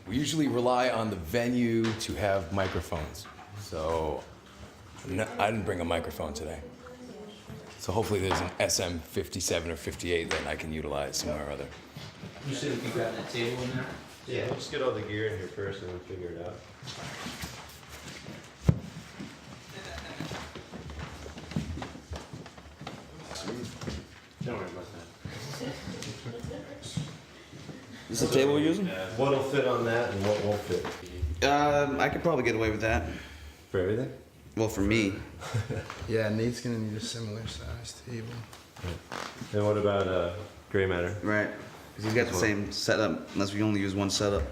We usually rely on the venue to have microphones. So I didn't bring a microphone today. So hopefully there's an SM57 or 58 that I can utilize somewhere or other. You said if you grab that table in there? Yeah, we'll just get all the gear in here first and then figure it out. Don't worry about that. Is this the table we're using? What'll fit on that and what won't fit? I could probably get away with that. For everything? Well, for me. Yeah, Nate's gonna need a similar size table. And what about Graymatter? Right. Because he's got the same setup, unless we only use one setup.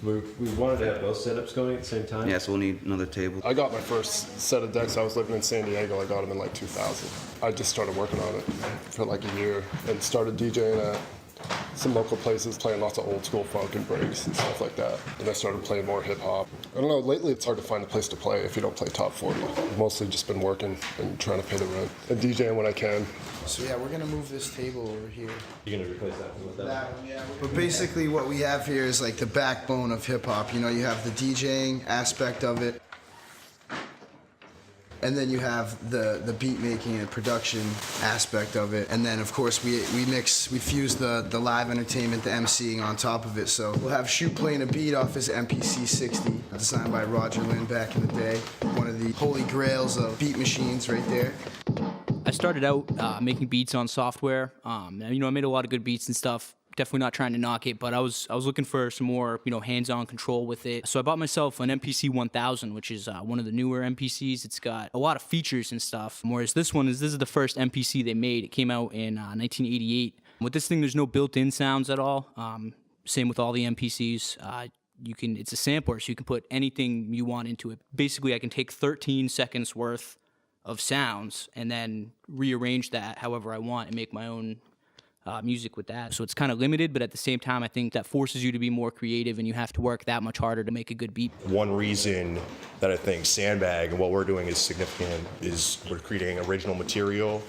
We wanted to have both setups going at the same time? Yeah, so we'll need another table. I got my first set of decks. I was living in San Diego. I got them in like 2000. I just started working on it for like a year and started DJing at some local places, playing lots of old school funk and breaks and stuff like that. And I started playing more hip hop. I don't know, lately it's hard to find a place to play if you don't play top 40. I've mostly just been working and trying to pay the rent and DJing when I can. So yeah, we're gonna move this table over here. You're gonna replace that one with that one? Yeah. But basically what we have here is like the backbone of hip hop. You know, you have the DJing aspect of it. And then you have the beat making and production aspect of it. And then of course we fuse the live entertainment, the MCing on top of it. So we'll have Shoot playing a beat off his MPC 60, designed by Roger Lynn back in the day. One of the holy grails of beat machines right there. I started out making beats on software. I made a lot of good beats and stuff. Definitely not trying to knock it, but I was looking for some more, hands-on control with it. So I bought myself an MPC 1000, which is one of the newer MPCs. It's got a lot of features and stuff. Whereas this is the first MPC they made. It came out in 1988. With this thing, there's no built-in sounds at all. Same with all the MPCs. It's a sampler, so you can put anything you want into it. Basically, I can take 13 seconds worth of sounds and then rearrange that however I want and make my own music with that. So it's kind of limited, but at the same time, I think that forces you to be more creative and you have to work that much harder to make a good beat. One reason that I think Sandbag and what we're doing is significant is we're creating original material.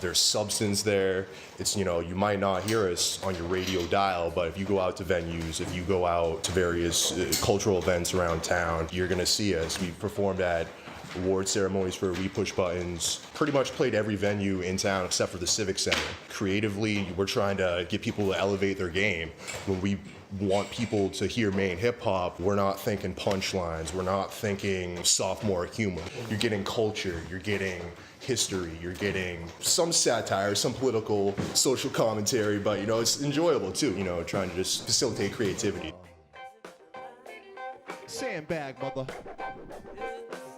There's substance there. It's, you might not hear us on your radio dial, but if you go out to venues, if you go out to various cultural events around town, you're gonna see us. We've performed at award ceremonies for We Push Buttons, pretty much played every venue in town except for the Civic Center. Creatively, we're trying to get people to elevate their game. When we want people to hear Maine hip hop, we're not thinking punchlines, we're not thinking sophomore humor. You're getting culture, you're getting history, you're getting some satire, some political, social commentary, but it's enjoyable too, trying to just facilitate creativity. Sandbag, mother.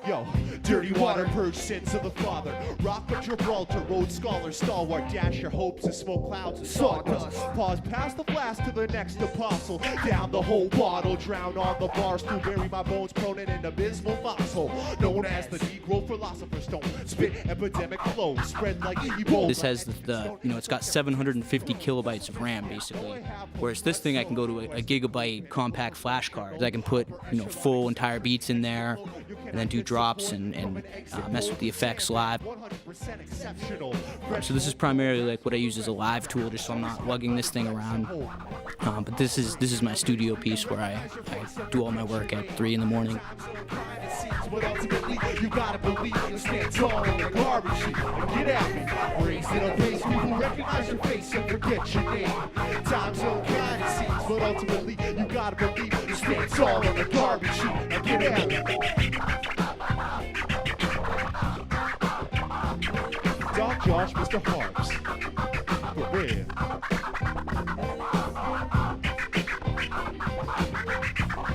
Yo, dirty water, purge sins of the father. Rock of Gibraltar, Rhodes Scholar, stalwart. Dash your hopes and smoke clouds and sawdust. Pause past the flask to the next apostle. Down the whole bottle, drown on the bar stool. Bury my bones prone in an abysmal foxhole. Known as the Negro Philosopher's Stone. Spit epidemic flow, spread like Ebola. This has it's got 750 kilobytes of RAM basically. Whereas this thing I can go to a gigabyte compact flash card. I can put, full entire beats in there and then do drops and mess with the effects live. So this is primarily like what I use as a live tool, just so I'm not lugging this thing around. But this is my studio piece where I do all my work at 3 in the morning. But ultimately, you gotta believe you stand tall in the garbage sheet and get at me. Raised in a place people recognize your face and forget your name. Times so kind it seems, but ultimately, you gotta believe you stand tall in the garbage sheet and get at me. Doc Josh, Mr. Harps. For real.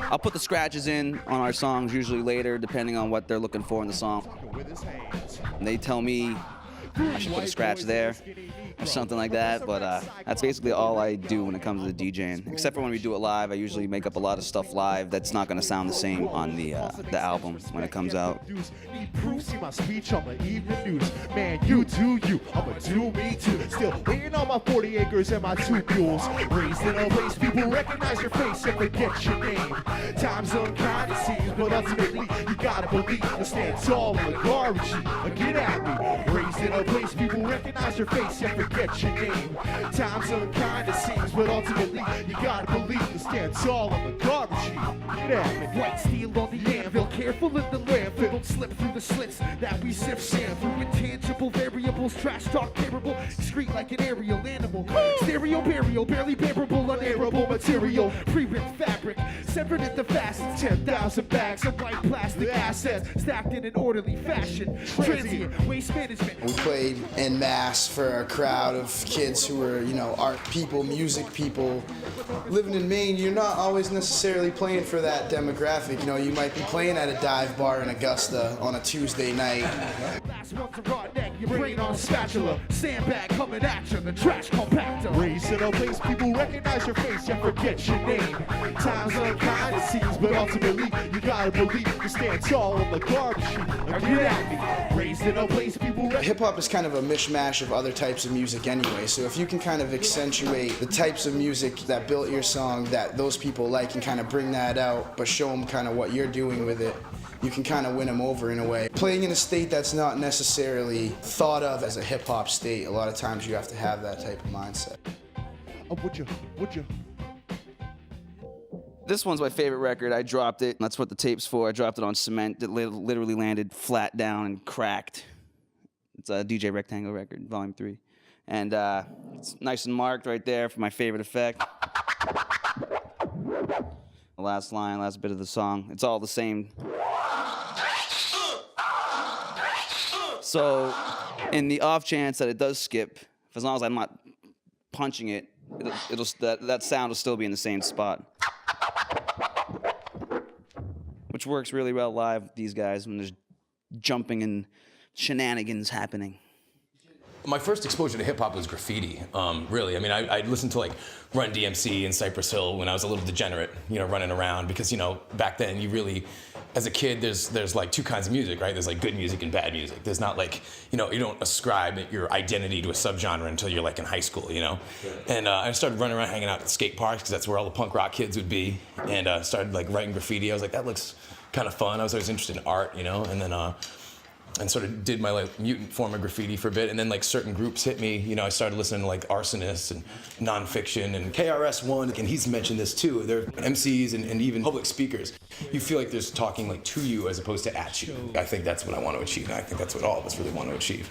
I'll put the scratches in on our songs usually later, depending on what they're looking for in the song. And they tell me I should put a scratch there or something like that, but that's basically all I do when it comes to the DJing. Except for when we do it live, I usually make up a lot of stuff live that's not going to sound the same on the album when it comes out. See my speech on the evening news. Man, you do you, I'ma do me too. Still waiting on my 40 acres and my 2 mules. Raised in a place people recognize your face and forget your name. Time's unkind it seems, but ultimately you gotta believe you stand tall in the garbage heap. Get at me. Raised in a place people recognize your face and forget forget your name. Times unkind it seems, but ultimately you gotta believe you stand tall on the garbage heap. Get at me. White steel on the anvil, careful in the landfill. Don't slip through the slits that we sift sand through. Intangible variables, trash talk capable, excrete like an aerial animal. Stereo burial, barely bearable, unairable material. Pre-ripped fabric, severed at the facets. 10,000 bags of white plastic assets stacked in an orderly fashion. Transient waste management. We played en masse for a crowd of kids who were, you know, art people, music people. Living in Maine, you're not always necessarily playing for that demographic. You know, you might be playing at a dive bar in Augusta on a Tuesday night. Last one's a raw neck, your brain on a spatula. Sandbag coming at you, the trash compactor. Raised in a place people recognize your face, yet forget your name. Times unkind it seems, but ultimately you gotta believe you stand tall on the garbage heap. Now get at me. Raised in a place people Hip-hop is kind of a mishmash of other types of music anyway, so if you can kind of accentuate the types of music that built your song that those people like and kind of bring that out, but show them kind of what you're doing with it, you can kind of win them over in a way. Playing in a state that's not necessarily thought of as a hip-hop state, a lot of times you have to have that type of mindset. would you? This one's my favorite record. I dropped it. That's what the tape's for. I dropped it on cement. It literally landed flat down and cracked. It's a DJ Rectangle record, Volume 3. And it's nice and marked right there for my favorite effect. The last line, last bit of the song, it's all the same. So, in the off chance that it does skip, as long as I'm not punching it, that sound will still be in the same spot. Which works really well live with these guys when there's jumping and shenanigans happening. My first exposure to hip hop was graffiti, really. I mean, I listened to like Run DMC and Cypress Hill when I was a little degenerate, you know, running around because, you know, back then you really, as a kid, there's like two kinds of music, right? There's like good music and bad music. There's not like, you know, you don't ascribe your identity to a subgenre until you're like in high school, you know? And I started running around hanging out at skate parks because that's where all the punk rock kids would be. And started like writing graffiti. I was like, that looks kind of fun. I was always interested in art, you know? And then, and sort of did my like mutant form of graffiti for a bit, and then like certain groups hit me. You know, I started listening to like Arsonists and Nonfiction and KRS-One, and he's mentioned this too. They're MCs and even public speakers. You feel like there's talking like to you as opposed to at you. I think that's what I want to achieve, and I think that's what all of us really want to achieve.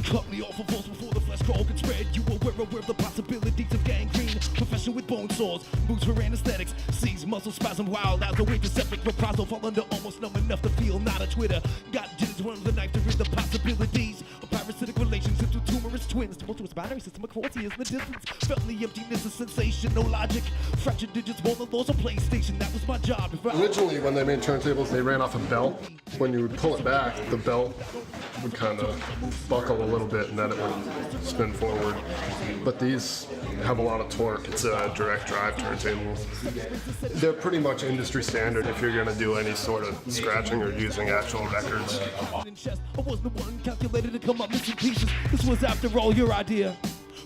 Cut me off of walls before the flesh crawl can spread. You aware of the possibilities of gangrene. Profession with bone saws, moves for anesthetics. Sees muscle spasm wild out the way to septic reprisal. Fall under almost numb enough to feel not a Twitter. Got jitters, one of the knife, there is the possibilities of parasitic relationships with tumorous twins. Tumultuous binary system of quality is in the distance. Felt the emptiness of sensation, no logic. Fractured digits, more than laws of PlayStation. That was my job. Originally, when they made turntables, they ran off a belt. When you would pull it back, the belt would kind of buckle a little bit and then it would spin forward. But these have a lot of torque. It's a direct drive turntable. They're pretty much industry standard if you're going to do any sort of scratching or using actual records. I was the one calculated to come up missing pieces. This was after all your idea.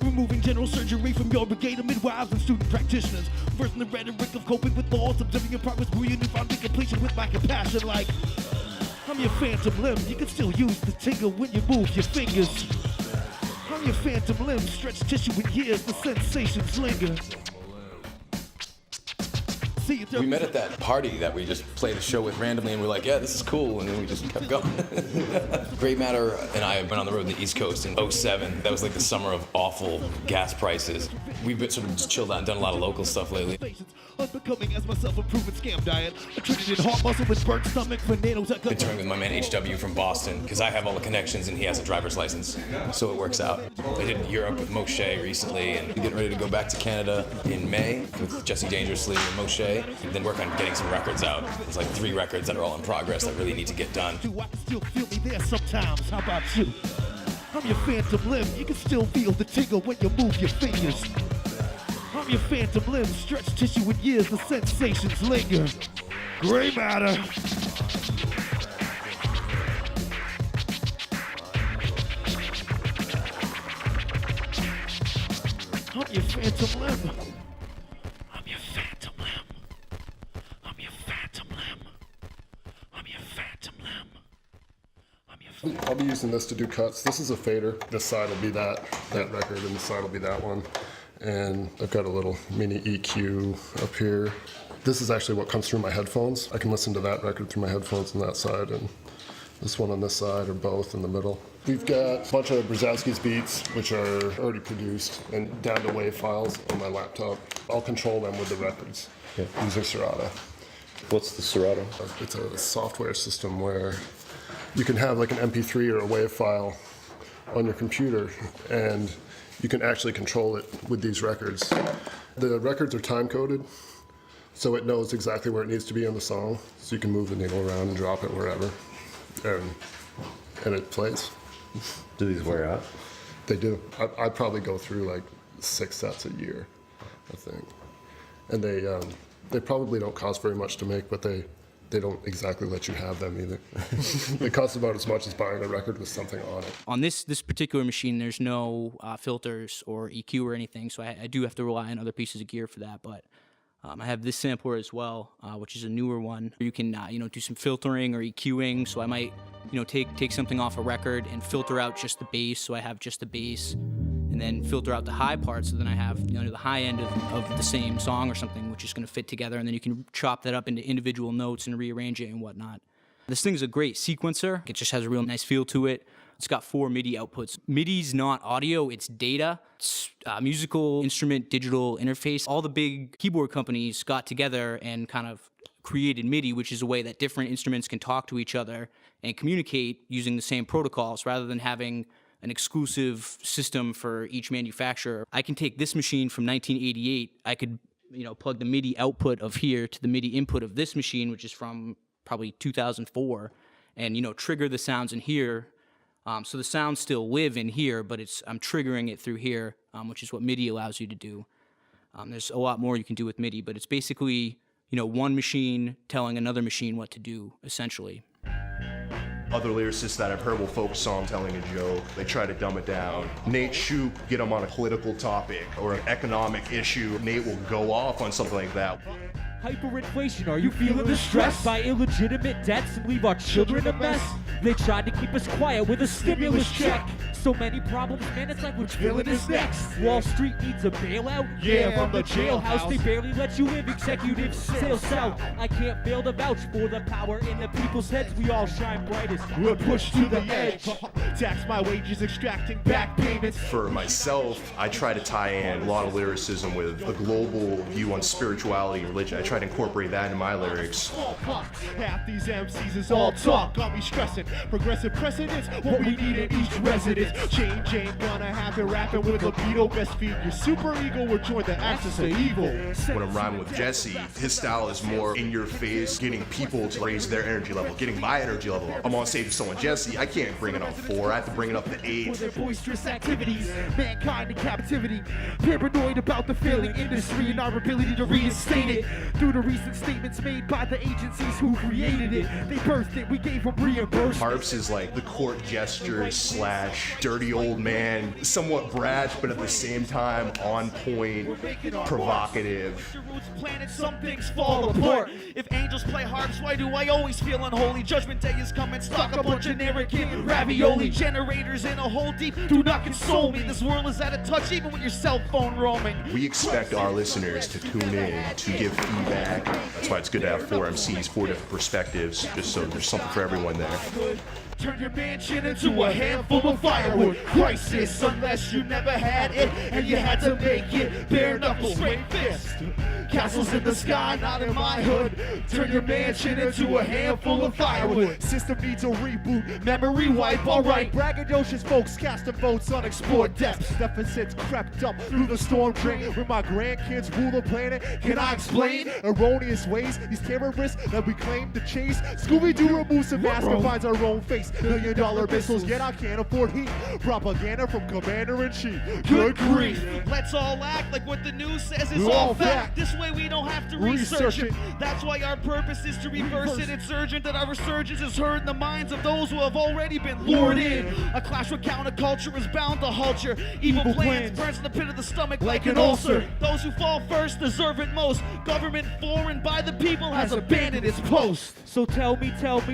Removing general surgery from your brigade of midwives and student practitioners. First in the rhetoric of coping with laws, observing your progress through your newfound completion with my compassion like I'm your phantom limb, you can still use the tingle when you move your fingers. I'm your phantom limb, stretch tissue with years, the sensations linger. We met at that party that we just played a show with randomly, and we're like, yeah, this is cool, and then we just kept going. Graymatter and I have been on the road in the East Coast in '07. That was like the summer of awful gas prices. We've been sort of just chilled out and done a lot of local stuff lately. Unbecoming as my self-improvement scam diet. Attributed heart muscle with burnt stomach for nanotech. Been touring with my man HW from Boston because I have all the connections and he has a driver's license, so it works out. I did Europe with Moshe recently, and we're getting ready to go back to Canada in May with Jesse Dangerously and Moshe, and then work on getting some records out. There's like 3 records that are all in progress that really need to get done. I can still feel me there sometimes. How about you? I'm your phantom limb. You can still feel the tingle when you move your fingers. I'm your phantom limb, stretch tissue with years, the sensations linger. Graymatter. I'm your phantom limb. I'm your phantom limb. I'm your phantom limb. I'm your phantom limb. I'm your I'll be using this to do cuts. This is a fader. This side will be that record, and this side will be that one. And I've got a little mini EQ up here. This is actually what comes through my headphones. I can listen to that record through my headphones on that side, and this one on this side, or both in the middle. We've got a bunch of Brzowski's beats, which are already produced and down to WAV files on my laptop. I'll control them with the records using Serato. What's the Serato? It's a software system where you can have like an MP3 or a WAV file on your computer, and you can actually control it with these records. The records are time-coded, so it knows exactly where it needs to be on the song, so you can move the needle around and drop it wherever, and it plays. Do these wear out? They do. I probably go through like 6 sets a year, I think. And they probably don't cost very much to make, but they don't exactly let you have them either. They cost about as much as buying a record with something on it. On this particular machine, there's no filters or EQ or anything, so I do have to rely on other pieces of gear for that. But I have this sampler as well, which is a newer one. You can do some filtering or EQing. So I might take something off a record and filter out just the bass, so I have just the bass, and then filter out the high part, so then I have the high end of the same song or something, which is going to fit together, and then you can chop that up into individual notes and rearrange it and whatnot. This thing's a great sequencer. It just has a real nice feel to it. It's got 4 MIDI outputs. MIDI's not audio, it's data. It's a musical instrument digital interface. All the big keyboard companies got together and kind of created MIDI, which is a way that different instruments can talk to each other and communicate using the same protocols rather than having an exclusive system for each manufacturer. I can take this machine from 1988. I could, plug the MIDI output of here to the MIDI input of this machine, which is from probably 2004, and trigger the sounds in here. So the sounds still live in here, but I'm triggering it through here, which is what MIDI allows you to do. There's a lot more you can do with MIDI, but it's basically one machine telling another machine what to do, essentially. Other lyricists that I've heard will focus on telling a joke. They try to dumb it down. Nate Shoup, get him on a political topic or an economic issue. Nate will go off on something like that. Hyperinflation, are you feeling the stress? By illegitimate debts and leave our children a mess? They tried to keep us quiet with a stimulus check. So many problems, man, it's like we're chilling is next. Wall Street needs a bailout? Yeah, from the jailhouse. They barely let you live, executives sail south. I can't fail to vouch for the power in the people's heads. We all shine brightest, we're pushed to the edge. Tax my wages, extracting back payments. For myself, I try to tie in a lot of lyricism with a global view on spirituality and religion. I try to incorporate that in my lyrics. Half these MCs is all talk, got me stressing. Progressive precedents, what we need in each residence. Change ain't gonna happen, rapping with libido. Best feed your super ego or join the axis of evil. When I'm rhyming with Jesse, his style is more in your face, getting people to raise their energy level, getting my energy level up. I'm on stage with someone Jesse, I can't bring it on 4, I have to bring it up to 8. For their boisterous activities, mankind in captivity, paranoid about the failing industry and our ability to reinstate it. Through the recent statements made by the agencies who created it, they birthed it, we gave them reimbursement. Harps is like the court gesture / dirty old man, somewhat brash, but at the same time on point, provocative. Planet, some things fall apart. If angels play harps, why do I always feel unholy? Judgment day is coming, stock up on generic and ravioli. Generators in a hole deep do not console me. This world is out of touch even with your cell phone roaming. We expect our listeners to tune in, to give feedback. That's why it's good to have 4 MCs, 4 different perspectives, just so there's something for everyone there. Turn your mansion into a handful of firewood. Crisis, unless you never had it and you had to make it. Bare knuckles, straight fist. Castles in the sky, not in my hood. Turn your mansion into a handful of firewood. System needs a reboot, memory wipe, alright. Braggadocious folks casting votes on explored depths. Deficits crept up through the storm drain. When my grandkids rule the planet, can I explain erroneous ways? These terrorists that we claim to chase. Scooby-Doo removes a mask and finds our own face. $1 million missiles, yet I can't afford heat. Propaganda from Commander-in-Chief. Good grief. Let's all act like what the news says is all fact. This way we don't have to research it. That's why our purpose is to reverse it. It's urgent that our resurgence is heard in the minds of those who have already been lured in. A clash with counterculture is bound to halt your evil plans. Burns in the pit of the stomach like an ulcer. Those who fall first deserve it most. Government foreign by the people has abandoned its post. So tell me,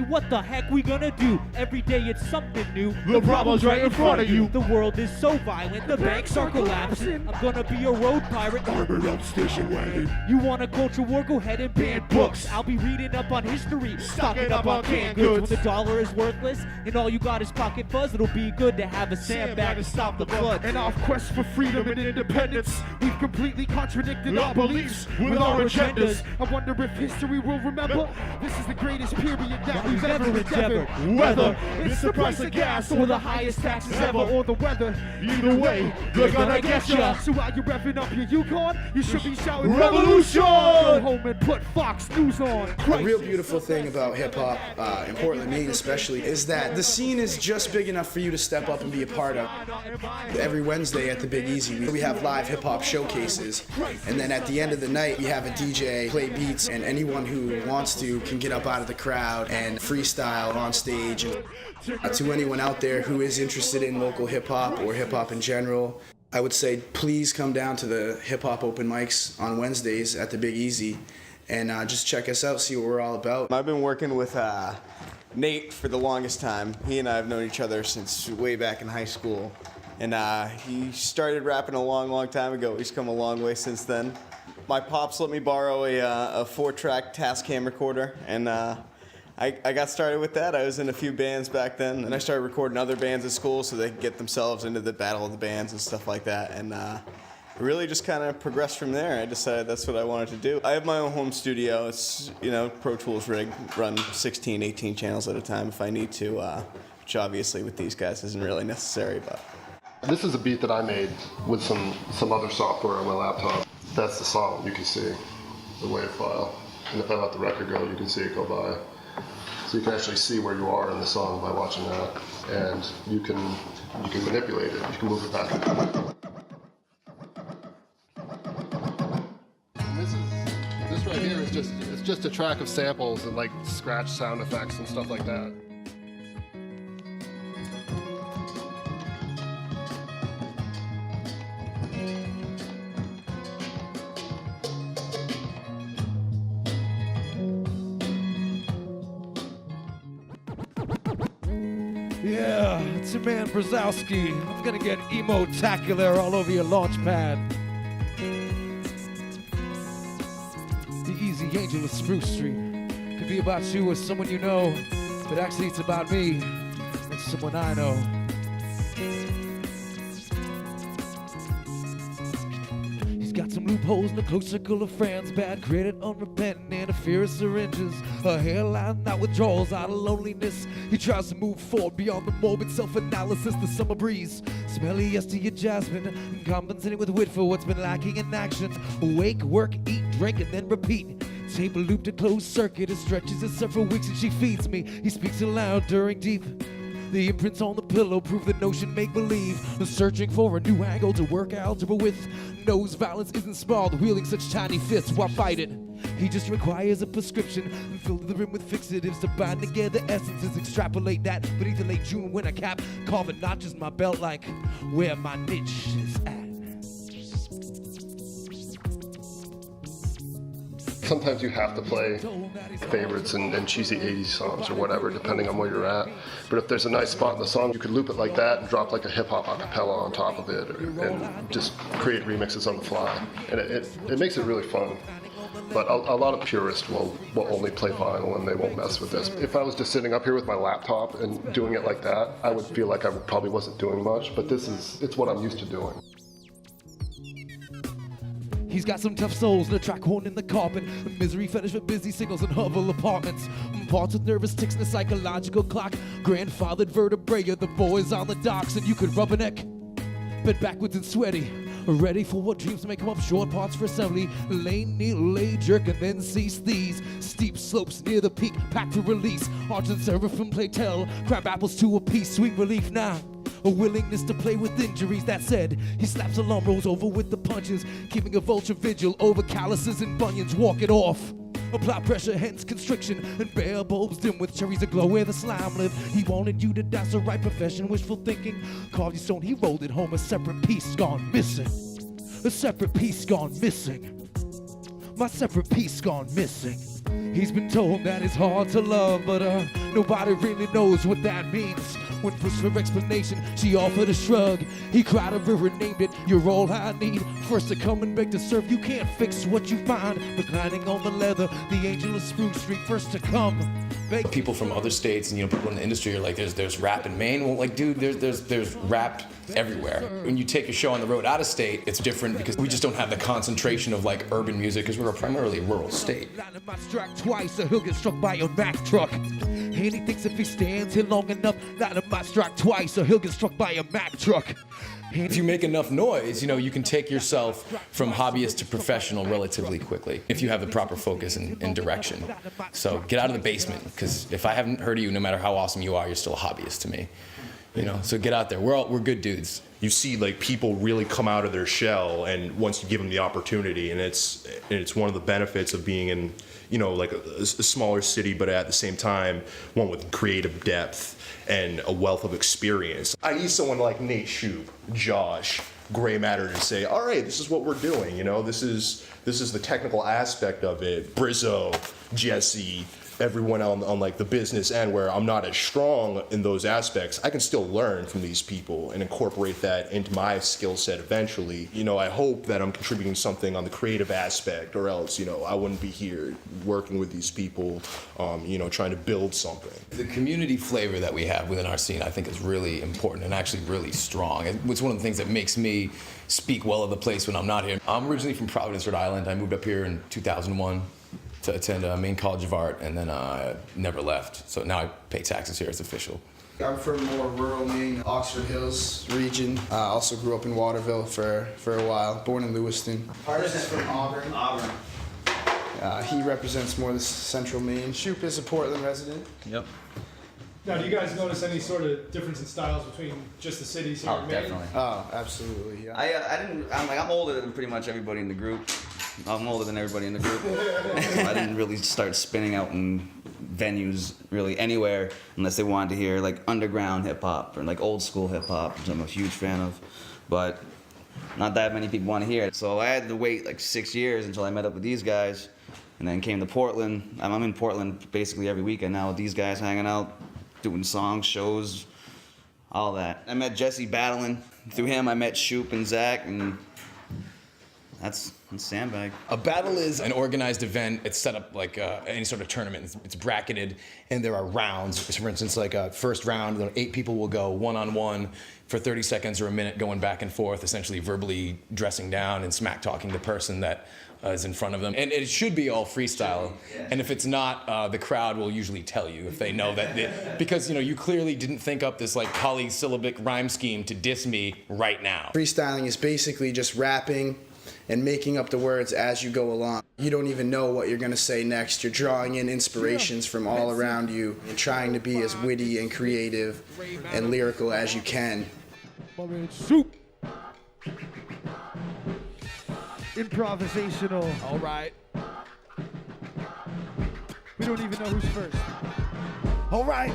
what the heck we gonna do? every day it's something new. The problem's right in front of you. The world is so violent, the banks are collapsing. I'm gonna be a road pirate, Armored up station wagon. You want a culture war? Go ahead and ban books. I'll be reading up on history, stocking up on canned goods. When the dollar is worthless and all you got is pocket fuzz, it'll be good to have a sandbag to stop the flood. And our quest for freedom and independence, we've completely contradicted our beliefs with our agendas. I wonder if history will remember this is the greatest period that we've ever endeavored. Whether it's the price of gas or the highest taxes ever, or the weather, either way, they're gonna get ya. So while you're revving up your Yukon, you should be shouting revolution! Go home and put Fox News on. The real beautiful thing about hip-hop, in Portland, Maine especially, is that the scene is just big enough for you to step up and be a part of. Every Wednesday at the Big Easy, we have live hip-hop showcases, and then at the end of the night, we have a DJ play beats, and anyone who wants to can get up out of the crowd and freestyle on stage. And to anyone out there who is interested in local hip-hop or hip-hop in general, I would say please come down to the hip-hop open mics on Wednesdays at the Big Easy and just check us out, see what we're all about. I've been working with Nate for the longest time. He and I have known each other since way back in high school. And he started rapping a long, long time ago. He's come a long way since then. My pops let me borrow a 4-track Tascam recorder, and I got started with that. I was in a few bands back then, and I started recording other bands at school so they could get themselves into the battle of the bands and stuff like that. And really just kind of progressed from there. I decided that's what I wanted to do. I have my own home studio. It's, Pro Tools rig, run 16, 18 channels at a time if I need to, which obviously with these guys isn't really necessary. But This is a beat that I made with some other software on my laptop. That's the song. You can see the WAV file. And if I let the record go, you can see it go by. So you can actually see where you are in the song by watching that. And you can manipulate it. You can move it back and forth. This right here is just a track of samples and like scratch sound effects and stuff like that. Yeah, it's your man Brzowski. I'm gonna get emo-tacular all over your launch pad. The easy angel of Spruce Street. Could be about you or someone you know, but actually it's about me and someone I know. He's got some loopholes in a close circle of friends, bad credit, unrepentant, and a fear of syringes. A hairline that withdrawals out of loneliness. He tries to move forward beyond the morbid self-analysis. The summer breeze, smelly yes to your jasmine, compensating with wit for what's been lacking in action. Wake, work, eat, drink, and then repeat. Table loop to closed circuit. It stretches in several weeks and she feeds me. He speaks aloud during deep. The imprints on the pillow prove the notion make-believe. Searching for a new angle to work algebra with. Knows violence isn't small, wielding such tiny fists while fighting. He just requires a prescription and fill the rim with fixatives to bind together essences. Extrapolate that beneath the late June winter cap. Carving notches in my belt like where my niche is at. Sometimes you have to play favorites and cheesy 80s songs or whatever, depending on where you're at. But if there's a nice spot in the song, you could loop it like that and drop like a hip-hop acapella on top of it, and just create remixes on the fly. And it makes it really fun. But a lot of purists will only play vinyl and they won't mess with this. If I was just sitting up here with my laptop and doing it like that, I would feel like I probably wasn't doing much, but it's what I'm used to doing. He's got some tough souls and a track horn in the carpet. A misery fetish for busy signals and hovel apartments. Parts with nervous ticks and a psychological clock. Grandfathered vertebrae of the boys on the docks. And you could rubberneck, bent backwards and sweaty. Ready for what dreams may come up short, parts for assembly. Lay, kneel, lay, jerk, and then cease these. Steep slopes near the peak, packed for release. Arch and server from Playtel, crab apples to a piece, sweet relief now. A willingness to play with injuries. That said, he slaps alarm rolls over with the punches, keeping a vulture vigil over calluses and bunions. Walk it off. Apply pressure, hence constriction, and bare bulbs dim with cherries aglow where the slime live. He wanted you to die, so right profession, wishful thinking. Carved your stone, he rolled it home. A separate piece gone missing. A separate piece gone missing. My separate piece gone missing. He's been told that it's hard to love, but Nobody really knows what that means. When pushed for explanation, she offered a shrug. He cried over and named it, you're all I need. First to come and beg to serve, you can't fix what you find. Reclining on the leather, the angel of Spruce Street, first to come. People from other states and people in the industry are like, there's rap in Maine. Well, like, dude, there's rap everywhere. When you take a show on the road out of state, it's different because we just don't have the concentration of like urban music because we're a primarily rural state. Might strike twice or he'll get struck by your Mack truck. And he thinks if he stands here long enough, Lightning might strike twice or he'll get struck by a Mack truck. If you make enough noise, you can take yourself from hobbyist to professional relatively quickly if you have the proper focus and direction. So get out of the basement, because if I haven't heard of you, no matter how awesome you are, you're still a hobbyist to me. So get out there. We're good dudes. You see like people really come out of their shell, and once you give them the opportunity, and it's one of the benefits of being in like a smaller city, but at the same time one with creative depth and a wealth of experience. I need someone like Nate Shoup, Josh, Graymatter to say, all right, this is what we're doing. This is the technical aspect of it. Brizzo, Jesse, everyone on like the business end where I'm not as strong in those aspects, I can still learn from these people and incorporate that into my skill set eventually. I hope that I'm contributing something on the creative aspect, or else, I wouldn't be here working with these people, trying to build something. The community flavor that we have within our scene, I think, is really important and actually really strong. It's one of the things that makes me speak well of the place when I'm not here. I'm originally from Providence, Rhode Island. I moved up here in 2001. To attend Maine College of Art, and then I never left. So now I pay taxes here, it's official. I'm from more rural Maine, Oxford Hills region. Also grew up in Waterville for a while, born in Lewiston. Hardest is from Auburn. He represents more the central Maine. Shoup is a Portland resident. Yep. Now, do you guys notice any sort of difference in styles between just the cities here in Maine? Definitely. Oh, absolutely, yeah. I'm older than pretty much everybody in the group. I'm older than everybody in the group. I didn't really start spinning out in venues really anywhere unless they wanted to hear like underground hip hop or like old school hip hop, which I'm a huge fan of. But not that many people want to hear it. So I had to wait like 6 years until I met up with these guys, and then came to Portland. I'm in Portland basically every weekend now with these guys, hanging out, doing songs, shows, all that. I met Jesse battling. Through him I met Shoup and Zach, and that's Sandbag. A battle is an organized event. It's set up like any sort of tournament. It's bracketed, and there are rounds. So for instance, like a first round, 8 people will go one-on-one for 30 seconds or a minute, going back and forth, essentially verbally dressing down and smack talking the person that is in front of them. And it should be all freestyle. And if it's not, the crowd will usually tell you if they know that. Because you clearly didn't think up this like polysyllabic rhyme scheme to diss me right now. Freestyling is basically just rapping and making up the words as you go along. You don't even know what you're gonna say next. You're drawing in inspirations from all around you and trying to be as witty and creative and lyrical as you can. Shoup. Improvisational. All right. We don't even know who's first. All right.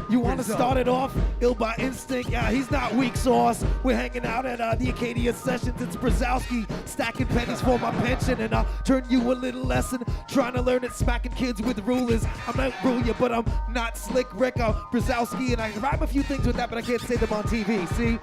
You want to start it off? Ill by instinct. Yeah, he's not weak sauce. We're hanging out at the Acadia sessions. It's Brzowski stacking pennies for my pension, and I'll turn you a little lesson. Trying to learn it, smacking kids with rulers. I might rule you, but I'm not Slick Rick. I'm Brzowski, and I rhyme a few things with that, but I can't say them on TV. See?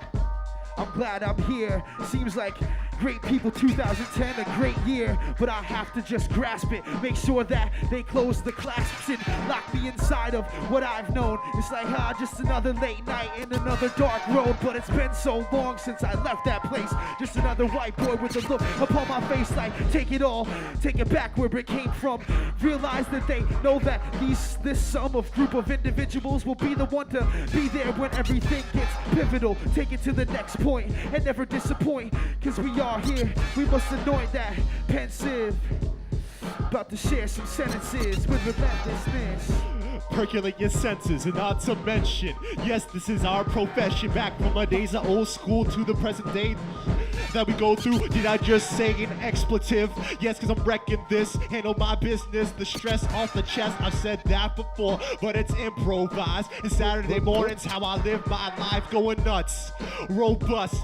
I'm glad I'm here. Seems like great people, 2010, a great year, but I have to just grasp it. Make sure that they close the clasps and lock me inside of what I've known. It's like, just another late night in another dark road, but it's been so long since I left that place. Just another white boy with a look upon my face like, take it all, take it back where it came from. Realize that they know that this sum of group of individuals will be the one to be there when everything gets pivotal. Take it to the next point and never disappoint, cause we are here, we must anoint that pensive. About to share some sentences with relentlessness. Percolate your senses, and not to mention, yes, this is our profession. Back from our days of old school to the present day. that we go through. Did I just say an expletive? Yes, cause I'm wrecking this. Handle my business, the stress off the chest. I've said that before, but it's improvised. It's Saturday mornings, how I live my life, going nuts. Robust,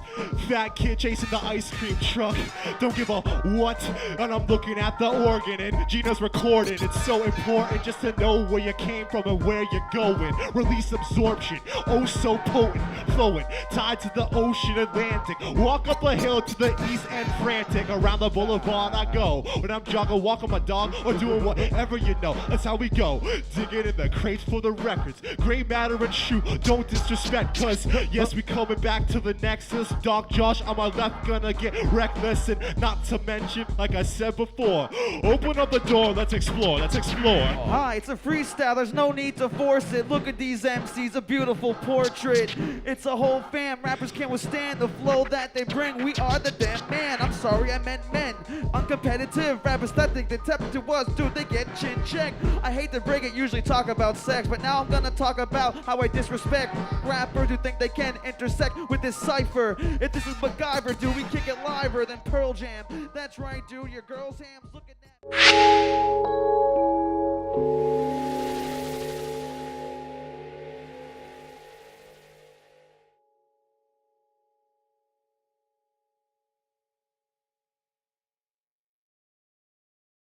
fat kid chasing the ice cream truck. Don't give a what, and I'm looking at the organ, and Gina's recording. It's so important just to know where you came from and where you're going. Release absorption, oh so potent, flowing, tied to the ocean Atlantic. Walk up a hill to the east end frantic. Around the boulevard I go, when I'm jogging, walking my dog, or doing whatever you know. That's how we go, digging in the crates for the records. Graymatter and shoot, don't disrespect, cause yes, we coming back to the Nexus. Dog Josh on my left gonna get reckless, and not to mention, like I said before, open up the door, let's explore, let's explore. Hi, it's a freestyle, there's no need to force it. Look at these MCs, a beautiful portrait. It's a whole fam, rappers can't withstand the flow that they bring. We are the damn man, I'm sorry I meant men. Uncompetitive rappers that think the temperature was, dude, they get chin checked. I hate to break it, usually talk about sex, but now I'm gonna talk about how I disrespect rappers who think they can intersect with this cipher. If this is MacGyver, dude, we kick it liver than Pearl Jam. That's right, dude, your girl's hams, look at that.